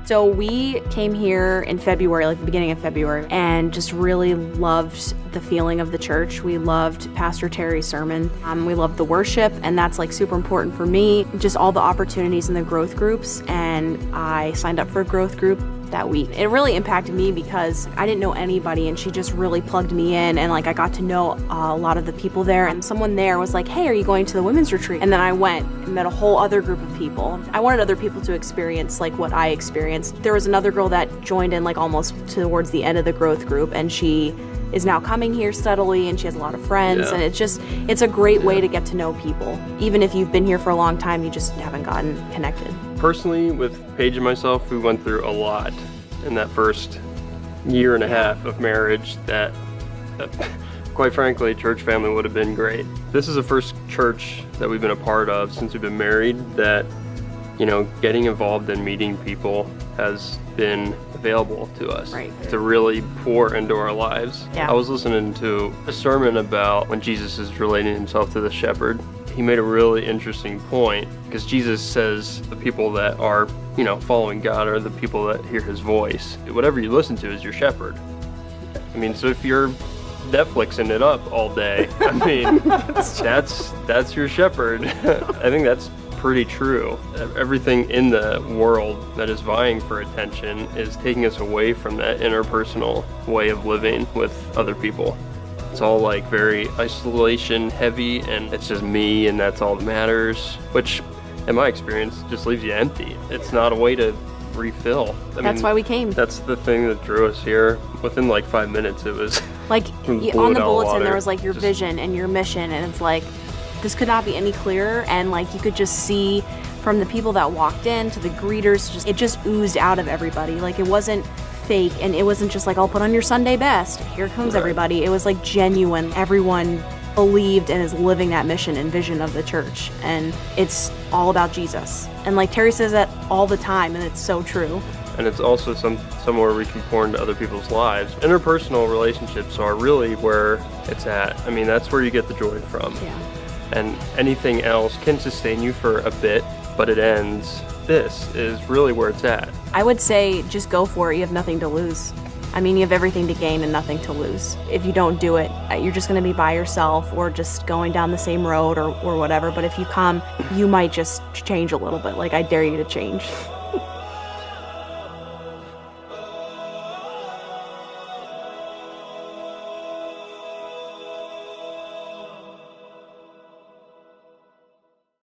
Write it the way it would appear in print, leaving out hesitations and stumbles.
So we came here in February, like the beginning of February, and just really loved the feeling of the church. We loved Pastor Terry's sermon. We loved the worship, and that's like super important for me. Just all the opportunities in the growth groups, and I signed up for a growth group that week. It really impacted me because I didn't know anybody, and she just really plugged me in, and like I got to know a lot of the people there. And someone there was like, hey, are you going to the women's retreat? And then I went and met a whole other group of people. I wanted other people to experience like what I experienced. There was another girl that joined in like almost towards the end of the growth group, and she is now coming here steadily, and she has a lot of friends. And it's a great way to get to know people. Even if you've been here for a long time, you just haven't gotten connected. Personally, with Paige and myself, we went through a lot in that first year and a half of marriage that quite frankly, church family would have been great. This is the first church that we've been a part of since we've been married that, you know, getting involved in meeting people has been available to us to really pour into our lives. I was listening to a sermon about when Jesus is relating himself to the shepherd. He made a really interesting point because Jesus says the people that are, you know, following God are the people that hear his voice. Whatever you listen to is your shepherd. I mean, so if you're Netflixing it up all day, I mean, that's your shepherd. I think that's pretty true. Everything in the world that is vying for attention is taking us away from that interpersonal way of living with other people. It's all like very isolation heavy, and it's just me and that's all that matters, which in my experience just leaves you empty. It's not a way to refill. That's why we came. That's the thing that drew us here. Within like 5 minutes it was like on the bulletin there was like your vision and your mission, and it's like this could not be any clearer. And like you could just see from the people that walked in to the greeters, it just oozed out of everybody. Like it wasn't fake, and it wasn't just like, I'll put on your Sunday best, here comes everybody. It was like genuine. Everyone believed and is living that mission and vision of the church, and it's all about Jesus. And like Terry says that all the time, and it's so true. And it's also somewhere we can pour into other people's lives. Interpersonal relationships are really where it's at. I mean, that's where you get the joy from. And anything else can sustain you for a bit, but it ends. This is really where it's at. I would say just go for it. You have nothing to lose. I mean, you have everything to gain and nothing to lose. If you don't do it, you're just going to be by yourself or just going down the same road or whatever. But if you come, you might just change a little bit. Like, I dare you to change.